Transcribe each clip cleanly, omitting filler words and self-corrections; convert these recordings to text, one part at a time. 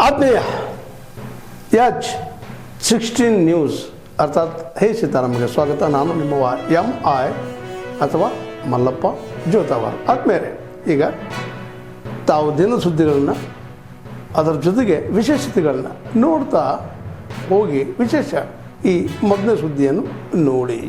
ಆತ್ಮೀಯ H16 news ಅರ್ಥಾತ್ ಹೇ ಸೀತಾರಾಮಗೆ ಸ್ವಾಗತ. ನಾನು ನಿಮ್ಮವ MI ಅಥವಾ ಮಲ್ಲಪ್ಪ ಜೋತಾವಾರ್. ಆದ್ಮೇಲೆ ಈಗ ತಾವು ದಿನ ಸುದ್ದಿಗಳನ್ನು ಅದರ ಜೊತೆಗೆ ವಿಶೇಷತೆಗಳನ್ನ ನೋಡ್ತಾ ಹೋಗಿ ವಿಶೇಷ ಈ ಮೊದಲನೇ ಸುದ್ದಿಯನ್ನು ನೋಡಿ.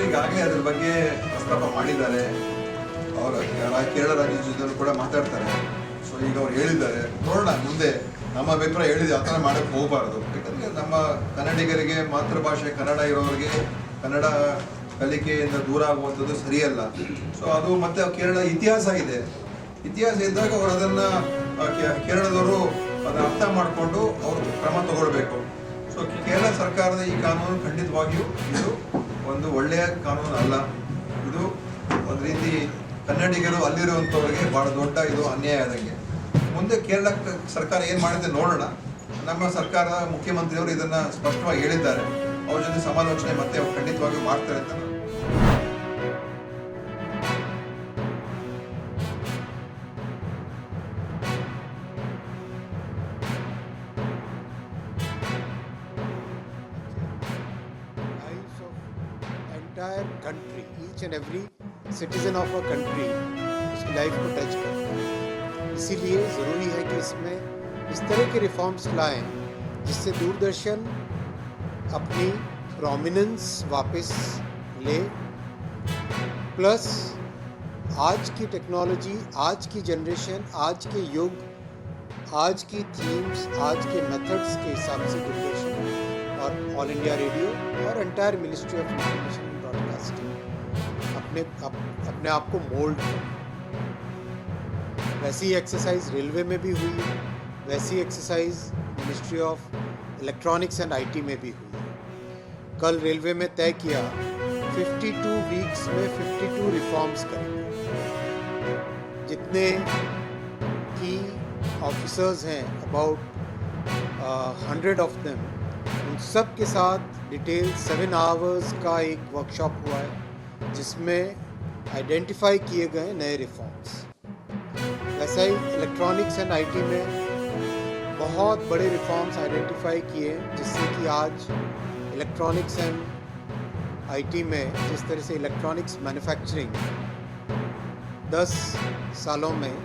ಈಗಾಗಲೇ ಅದ್ರ ಬಗ್ಗೆ ಪ್ರಸ್ತಾಪ ಮಾಡಿದ್ದಾರೆ. ಅವರು ಕೇರಳ ರಾಜ್ಯದ ಜೊತೆ ಕೂಡ ಮಾತಾಡ್ತಾರೆ. ಸೊ ಈಗ ಅವ್ರು ಹೇಳಿದ್ದಾರೆ, ನೋಡೋಣ ಮುಂದೆ. ನಮ್ಮ ಅಭಿಪ್ರಾಯ ಹೇಳಿದೆ, ಆ ಥರ ಮಾಡೋಕ್ಕೆ ಹೋಗಬಾರ್ದು. ಯಾಕಂದರೆ ನಮ್ಮ ಕನ್ನಡಿಗರಿಗೆ ಮಾತೃಭಾಷೆ ಕನ್ನಡ ಇರೋರಿಗೆ ಕನ್ನಡ ಕಲಿಕೆಯಿಂದ ದೂರ ಆಗುವಂಥದ್ದು ಸರಿಯಲ್ಲ. ಸೊ ಅದು ಮತ್ತೆ ಕೇರಳ ಇತಿಹಾಸ ಇದೆ. ಇತಿಹಾಸ ಇದ್ದಾಗ ಅವರು ಅದನ್ನು ಕೇರಳದವರು ಅದನ್ನು ಅರ್ಥ ಮಾಡಿಕೊಂಡು ಅವರು ಕ್ರಮ ತಗೊಳ್ಬೇಕು. ಸೊ ಕೇರಳ ಸರ್ಕಾರದ ಈ ಕಾನೂನು ಖಂಡಿತವಾಗಿಯೂ ಇದು ಒಂದು ಒಳ್ಳೆಯ ಕಾನೂನು ಅಲ್ಲ. ಇದು ಒಂದು ರೀತಿ ಕನ್ನಡಿಗರು ಅಲ್ಲಿರುವಂಥವ್ರಿಗೆ ಭಾಳ ದೊಡ್ಡ ಇದು ಅನ್ಯಾಯ ಆದಂಗೆ. ಮುಂದೆ ಕೇರಳ ಸರ್ಕಾರ ಏನು ಮಾಡುತ್ತೆ ನೋಡೋಣ. ನಮ್ಮ ಸರ್ಕಾರದ ಮುಖ್ಯಮಂತ್ರಿಯವರು ಇದನ್ನು ಸ್ಪಷ್ಟವಾಗಿ ಹೇಳಿದ್ದಾರೆ. ಅವ್ರ ಜೊತೆ ಸಮಾಲೋಚನೆ ಮತ್ತೆ ಅವ್ರು ಖಂಡಿತವಾಗಿಯೂ ಮಾಡ್ತಾರೆ ಅಂತ entire country, each and every citizen of a country उसकी लाइफ को टच करता है. इसीलिए ज़रूरी है कि इसमें इस तरह के रिफॉर्म्स लाएं जिससे दूरदर्शन अपनी प्रोमिनेंस वापस ले, प्लस आज की टेक्नोलॉजी, आज की जनरेशन, आज के युग, आज की थीम्स, आज के मेथड्स के हिसाब से दूरदर्शन और ऑल इंडिया रेडियो और entire ministry of information and broadcasting अपने आप को मोल्ड कर. वैसी एक्सरसाइज रेलवे में भी हुई है, वैसी exercise ministry of electronics and IT में भी हुई है. कल रेलवे में तय किया 52 वीक्स में 52 रिफॉर्म्स करेंगे. जितने की ऑफिसर्स हैं, अबाउट 100 ऑफ देम, उन सब के साथ डिटेल 7 आवर्स का एक वर्कशॉप हुआ है जिसमें आइडेंटिफाई किए गए नए रिफॉर्म्स. वैसा ही इलेक्ट्रॉनिक्स एंड IT में बहुत बड़े रिफॉर्म्स आइडेंटिफाई किए जिससे कि आज इलेक्ट्रॉनिक्स एंड IT में जिस तरह से इलेक्ट्रॉनिक्स मैन्युफैक्चरिंग 10 सालों में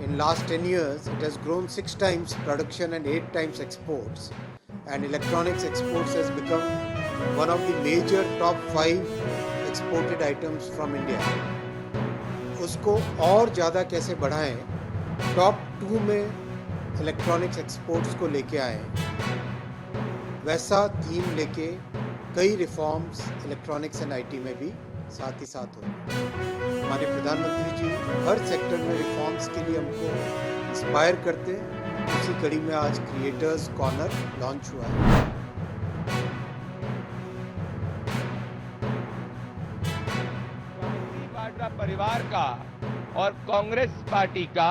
in last 10 years it has grown 6 times production and 8 times exports. And electronics exports has become one of the major top 5 exported items from India. उसको और ज़्यादा कैसे बढ़ाएं, टॉप 2 में इलेक्ट्रॉनिक्स एक्सपोर्ट्स को लेके आएँ, वैसा थीम लेके कई रिफॉर्म्स इलेक्ट्रॉनिक्स एंड IT में भी साथ ही साथ हो. हमारे प्रधानमंत्री जी हर सेक्टर में रिफॉर्म्स के लिए हमको इंस्पायर करते. उसी कड़ी में आज क्रिएटर्स कॉर्नर लॉन्च हुआ है. वाड्रा परिवार का और कांग्रेस पार्टी का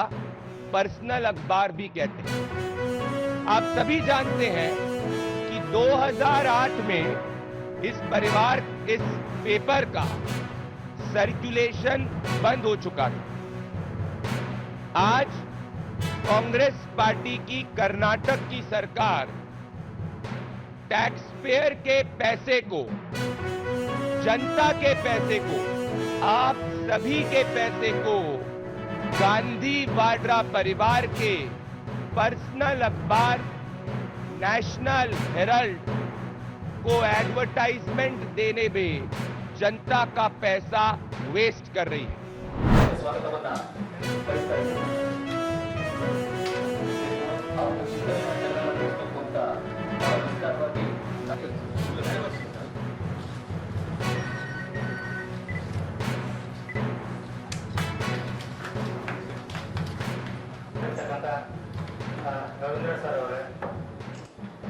पर्सनल अखबार भी कहते हैं. आप सभी जानते हैं कि 2008 में इस पेपर का सर्कुलेशन बंद हो चुका था. आज कांग्रेस पार्टी की कर्नाटक की सरकार टैक्स पेयर के पैसे को, जनता के पैसे को, आप सभी के पैसे को गांधी वाड्रा परिवार के पर्सनल अखबार नेशनल हेराल्ड को एडवर्टाइजमेंट देने में जनता का पैसा वेस्ट कर रही है. ರವೀಂದ್ರ ಸರ್ ಅವರೇ,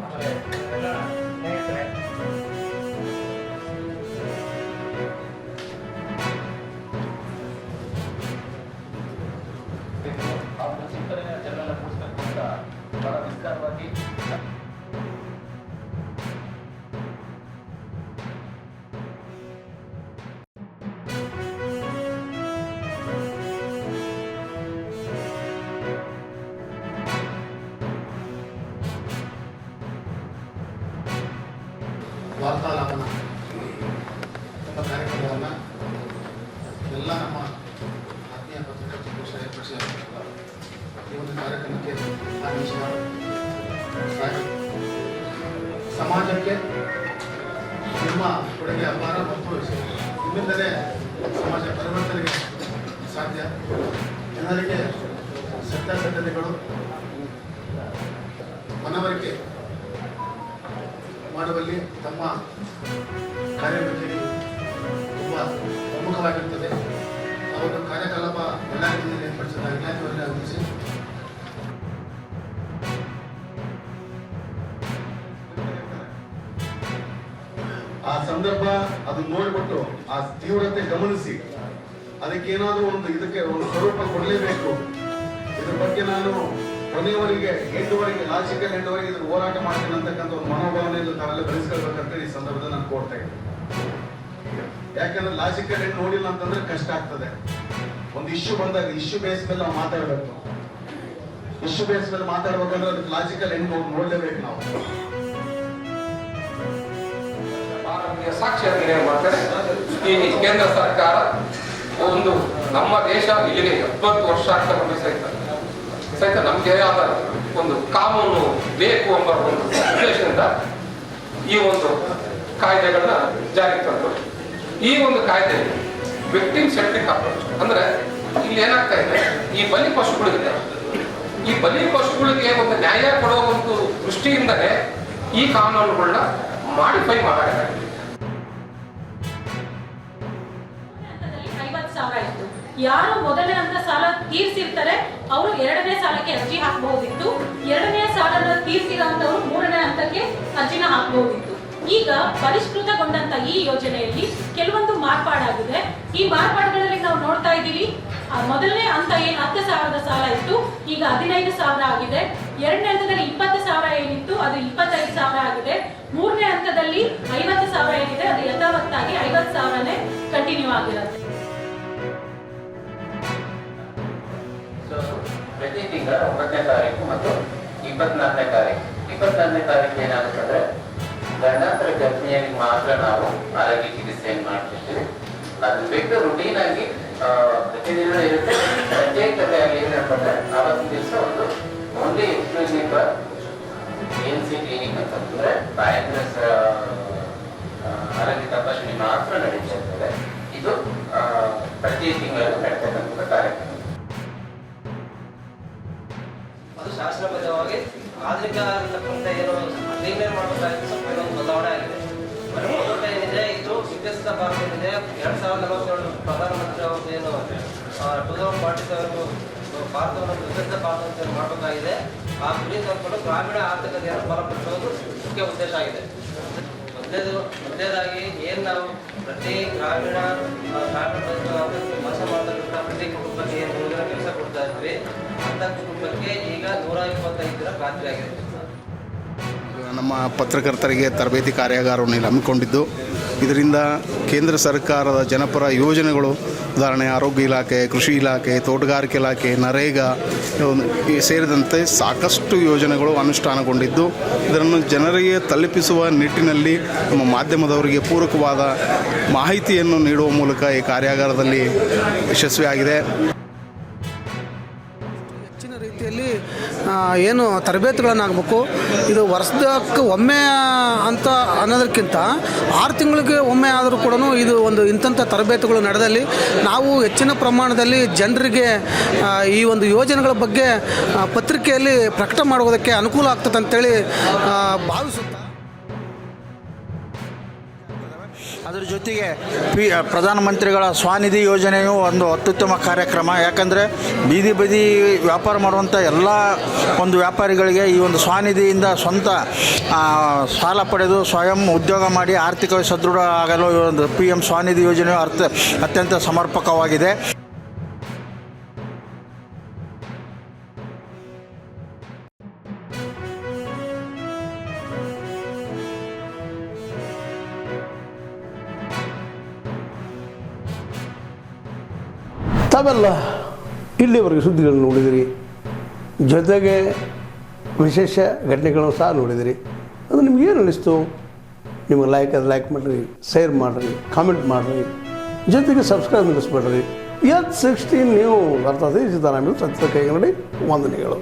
ಆಮೇಲೆ ಎಲ್ಲ ಸ್ನೇಹಿತರೆ, ವಾರ್ತಾಲಾಪನ ಎಂಬ ಕಾರ್ಯಕ್ರಮವನ್ನು ಎಲ್ಲ ನಮ್ಮ ಆತ್ಮೀಯ ಪತ್ರಕರ್ತರ ಏರ್ಪಡಿಸಿದ ಈ ಒಂದು ಕಾರ್ಯಕ್ರಮಕ್ಕೆ ಆಗಮಿಸಿದ ಸಮಾಜಕ್ಕೆ ನಿಮ್ಮ ಕೊಡುಗೆ ಅಪಾರ ಮತ್ತು ನಿಮ್ಮಿಂದಲೇ ಸಮಾಜ ಪರಿವರ್ತನೆಗೆ ಸಾಧ್ಯ. ಜನರಿಗೆ ಸತ್ಯಾಸತ್ಯತೆಗಳು ಮನವರಿಕೆ ಮಾಡುವಲ್ಲಿ ತಮ್ಮ ಕಾರ್ಯವೈಖರಿ ತುಂಬ ಪ್ರಮುಖವಾಗಿರುತ್ತದೆ. ಆ ಒಂದು ಕಾರ್ಯಕಲಾಪ ಬಳ್ಳಾರಿ ಜಿಲ್ಲೆಯಲ್ಲಿ ಏರ್ಪಡಿಸಿದ ಇಲಾಖೆಯವರನ್ನೇ ಆಗಮಿಸಿ ಆ ಸಂದರ್ಭ ಅದನ್ನ ನೋಡಿಬಿಟ್ಟು ಆ ತೀವ್ರತೆ ಗಮನಿಸಿ ಅದಕ್ಕೇನಾದ್ರೂ ಇದಕ್ಕೆ ಒಂದು ಸ್ವರೂಪ ಕೊಡಲೇಬೇಕು. ಇದ್ರ ಬಗ್ಗೆ ನಾನು ಕೊನೆಯವರೆಗೆ ಲಾಜಿಕಲ್ ಎಂಡ್ವರೆಗೆ ಇದನ್ನು ಹೋರಾಟ ಮಾಡ್ತೀನಿ ಅಂತಕ್ಕಂಥ ಒಂದು ಮನೋಭಾವನೆಯನ್ನು ತಾವೆಲ್ಲ ಬೆಳೆಸ್ಕೊಳ್ಬೇಕಂತ ಈ ಸಂದರ್ಭದಲ್ಲಿ ನಾನು ಕೋರ್ತಾ ಇದ್ದೀನಿ. ಯಾಕಂದ್ರೆ ಲಾಜಿಕಲ್ ಎಂಡ್ ನೋಡಿಲ್ಲ ಅಂತಂದ್ರೆ ಕಷ್ಟ ಆಗ್ತದೆ. ಒಂದು ಇಶ್ಯೂ ಬಂದಾಗ ಇಶ್ಯೂ ಬೇಸ್ ಮೇಲೆ ನಾವು ಮಾತಾಡಬೇಕು. ಇಶ್ಯೂ ಬೇಸ್ ಮೇಲೆ ಮಾತಾಡ್ಬೇಕಂದ್ರೆ ಅದಕ್ಕೆ ಲಾಜಿಕಲ್ ಎಂಡ್ ನೋಡ್ಲೇಬೇಕು ನಾವು. ಸಾಕ್ಷಿಯಾಗಿ ಮಾಡ್ತಾರೆ. ಈ ಕೇಂದ್ರ ಸರ್ಕಾರ ಒಂದು ನಮ್ಮ ದೇಶ ಇಲ್ಲಿಗೆ 70 ವರ್ಷ ಆಗ್ತಾ ಬಂದು ಸಹಿತ ನಮ್ಗೆ ಆದ ಒಂದು ಕಾನೂನು ಬೇಕು ಎಂಬ ಒಂದು ಉದ್ದೇಶದಿಂದ ಈ ಒಂದು ಕಾಯ್ದೆಗಳನ್ನ ಜಾರಿಗೆ ತಂದರು. ಈ ಒಂದು ಕಾಯ್ದೆ ವಿಕ್ಟಿಮ್ ಸೆಂಟ್ರಿಕ್ ಅಪ್ರೋಚ್ ಅಂದ್ರೆ ಇಲ್ಲಿ ಏನಾಗ್ತಾ ಇದೆ, ಈ ಬಲಿ ಪಶುಗಳಿದೆ, ಈ ಬಲಿ ಪಶುಗಳಿಗೆ ಒಂದು ನ್ಯಾಯ ಕೊಡುವ ಒಂದು ದೃಷ್ಟಿಯಿಂದಲೇ ಈ ಕಾನೂನುಗಳನ್ನ ಮಾಡಿಫೈ ಮಾಡಲಾಗಿದೆ. ಯಾರು ಮೊದಲನೇ ಹಂತ ಸಾಲ ತೀರ್ಸಿರ್ತಾರೆ ಅವರು ಎರಡನೇ ಸಾಲಕ್ಕೆ ಅರ್ಜಿ ಹಾಕಬಹುದಿತ್ತು. ಎರಡನೇ ಸಾಲನ ತೀರ್ಸಿರೋಂಥವ್ರು ಮೂರನೇ ಹಂತಕ್ಕೆ ಅರ್ಜಿನ ಹಾಕಬಹುದಿತ್ತು. ಈಗ ಪರಿಷ್ಕೃತಗೊಂಡಂತ ಈ ಯೋಜನೆಯಲ್ಲಿ ಕೆಲವೊಂದು ಮಾರ್ಪಾಡಾಗಿದೆ. ಈ ಮಾರ್ಪಾಡುಗಳಲ್ಲಿ ನಾವು ನೋಡ್ತಾ ಇದ್ದೀವಿ, ಮೊದಲನೇ ಹಂತ ಏನು 10,000 ಸಾಲ ಇತ್ತು, ಈಗ 15,000 ಆಗಿದೆ. ಎರಡನೇ ಹಂತದಲ್ಲಿ 20,000 ಏನಿತ್ತು ಅದು 25,000 ಆಗಿದೆ. ಮೂರನೇ ಹಂತದಲ್ಲಿ 50,000 ಏನಿದೆ ಅದು ಯಥಾವತ್ತಾಗಿ 50,000ನೇ ಕಂಟಿನ್ಯೂ ಆಗಿರುತ್ತೆ. ಪ್ರತಿ ತಿಂಗಳ 9ನೇ ತಾರೀಕು ಮತ್ತು 24ನೇ ತಾರೀಕು. 24ನೇ ತಾರೀಕು ಏನಾಗುತ್ತಂದ್ರೆ ಗಂಡಾಂತರ ಗರ್ಭಿಣಿಯಾಗಿ ಮಾತ್ರ ನಾವು ಆರೋಗ್ಯ ಚಿಕಿತ್ಸೆಯನ್ನು ಮಾಡ್ತಿರ್ತೀವಿ. ಅದನ್ನ ಬಿಟ್ಟು ರುಟೀನ್ ಆಗಿ ಪ್ರತಿದಿನ ಇರುತ್ತೆ. ಪ್ರತ್ಯೇಕತೆಯಾಗಿ ಏನಂತಂದ್ರೆ ಅವತ್ತಿನ ದಿವಸ ಒಂದು ಓನ್ಲಿ ಎಕ್ಸ್ಕ್ಲೂಸಿವ್ ANC ಕ್ಲಿನಿಕ್ ಅಂತಂದ್ರೆ ತಾಯಂದ್ರ ಆರೋಗ್ಯ ತಪಾಸಣೆ ಮಾತ್ರ ನಡೀತಾ ಇರ್ತದೆ. ಇದು ಪ್ರತಿ ತಿಂಗಳಲ್ಲಿ ನಡೀತಕ್ಕಂಥ ಕಾರ್ಯಕ್ರಮ. ಅದು ಶಾಸನಬದ್ಧವಾಗಿ ಆಧುನಿಕ ಅಂತಕ್ಕಂಥ ಏನು ಕ್ಲೀನರ್ ಮಾಡಬೇಕಾಗಿತ್ತು ಸ್ವಲ್ಪ ಇನ್ನೊಂದು ಬದಲಾವಣೆ ಆಗಿದೆ. ಮೊದಲ ಏನಿದೆ ಇದು ವಿಕಸಿತ ಭಾರತ ಏನಿದೆ 2047 ಪ್ರಧಾನಮಂತ್ರಿ ಅವ್ರದ್ದು ಏನು 2047 ಭಾರತವನ್ನು ವಿಕಸಿತ ಭಾರತ ಅಂತ ಮಾಡಬೇಕಾಗಿದೆ. ಆ ಗುರಿ ತಗೊಂಡು ಗ್ರಾಮೀಣ ಆರ್ಥಿಕತೆಯನ್ನು ಬಲಪಡಿಸುವುದು ಮುಖ್ಯ ಉದ್ದೇಶ ಆಗಿದೆ. ಮೊದಲನೇದಾಗಿ ಏನು ನಾವು ಪ್ರತಿ ಗ್ರಾಮೀಣ ಮೋಸ ಮಾಡತಕ್ಕಂಥ ಪ್ರತಿ ಕುಟುಂಬಕ್ಕೆ ಏನು ಹುಡುಗರ ಕೆಲಸ ಕೊಡ್ತಾ ಇದ್ವಿ ಅಂತ ಕುಟುಂಬಕ್ಕೆ ಈಗ 125 ದಿನ ಖಾತ್ರಿ ಆಗಿದೆ. ನಮ್ಮ ಪತ್ರಕರ್ತರಿಗೆ ತರಬೇತಿ ಕಾರ್ಯಾಗಾರವನ್ನು ಇಲ್ಲಿ ಹಮ್ಮಿಕೊಂಡಿದ್ದು, ಇದರಿಂದ ಕೇಂದ್ರ ಸರ್ಕಾರದ ಜನಪರ ಯೋಜನೆಗಳು, ಉದಾಹರಣೆ ಆರೋಗ್ಯ ಇಲಾಖೆ, ಕೃಷಿ ಇಲಾಖೆ, ತೋಟಗಾರಿಕೆ ಇಲಾಖೆ, ನರೇಗಾ ಸೇರಿದಂತೆ ಸಾಕಷ್ಟು ಯೋಜನೆಗಳು ಅನುಷ್ಠಾನಗೊಂಡಿದ್ದು, ಇದನ್ನು ಜನರಿಗೆ ತಲುಪಿಸುವ ನಿಟ್ಟಿನಲ್ಲಿ ನಮ್ಮ ಮಾಧ್ಯಮದವರಿಗೆ ಪೂರಕವಾದ ಮಾಹಿತಿಯನ್ನು ನೀಡುವ ಮೂಲಕ ಈ ಕಾರ್ಯಾಗಾರದಲ್ಲಿ ಯಶಸ್ವಿಯಾಗಿದೆ. ಹೆಚ್ಚಿನ ರೀತಿಯಲ್ಲಿ ಏನು ತರಬೇತಿಗಳನ್ನಾಗಬೇಕು. ಇದು ವರ್ಷಕ್ಕೆ ಒಮ್ಮೆ ಅಂತ ಅನ್ನೋದಕ್ಕಿಂತ 6 ತಿಂಗಳಿಗೆ ಒಮ್ಮೆ ಆದರೂ ಕೂಡ ಇದು ಒಂದು ಇಂಥ ತರಬೇತಿಗಳು ನಡೆದಲ್ಲಿ ನಾವು ಹೆಚ್ಚಿನ ಪ್ರಮಾಣದಲ್ಲಿ ಜನರಿಗೆ ಈ ಒಂದು ಯೋಜನೆಗಳ ಬಗ್ಗೆ ಪತ್ರಿಕೆಯಲ್ಲಿ ಪ್ರಕಟ ಮಾಡುವುದಕ್ಕೆ ಅನುಕೂಲ ಆಗ್ತದೆ ಅಂತೇಳಿ ಭಾವಿಸುತ್ತಾ, ಅದರ ಜೊತೆಗೆ ಪ್ರಧಾನಮಂತ್ರಿಗಳ ಸ್ವನಿಧಿ ಯೋಜನೆಯು ಒಂದು ಅತ್ಯುತ್ತಮ ಕಾರ್ಯಕ್ರಮ. ಯಾಕಂದರೆ ಬೀದಿ ಬದಿ ವ್ಯಾಪಾರ ಮಾಡುವಂಥ ಎಲ್ಲ ಒಂದು ವ್ಯಾಪಾರಿಗಳಿಗೆ ಈ ಒಂದು ಸ್ವನಿಧಿಯಿಂದ ಸ್ವಂತ ಸಾಲ ಪಡೆದು ಸ್ವಯಂ ಉದ್ಯೋಗ ಮಾಡಿ ಆರ್ಥಿಕವಾಗಿ ಸದೃಢ ಆಗಲು ಈ ಒಂದು PM ಸ್ವನಿಧಿ ಯೋಜನೆಯು ಅತ್ಯಂತ ಸಮರ್ಪಕವಾಗಿದೆ. ತಾವೆಲ್ಲ ಇಲ್ಲಿವರೆಗೆ ಸುದ್ದಿಗಳನ್ನು ನೋಡಿದಿರಿ, ಜೊತೆಗೆ ವಿಶೇಷ ಘಟನೆಗಳನ್ನು ಸಹ ನೋಡಿದಿರಿ. ಅದು ನಿಮಗೇನು ಅನ್ನಿಸ್ತು? ನಿಮಗೆ ಲೈಕ್ ಮಾಡಿರಿ, ಶೇರ್ ಮಾಡಿರಿ, ಕಾಮೆಂಟ್ ಮಾಡಿರಿ, ಜೊತೆಗೆ ಸಬ್ಸ್ಕ್ರೈಬ್ ನಿಲ್ಲಿಸ್ಬೇಡ್ರಿ. H16 ನ್ಯೂಸ್ ಅರ್ಥಾತ್ ಸಿದ್ದರಾಮಯ್ಯ ಸತ್ಯದ ಕೈಗನ್ನಡಿ ವಂದನೆಗಳು.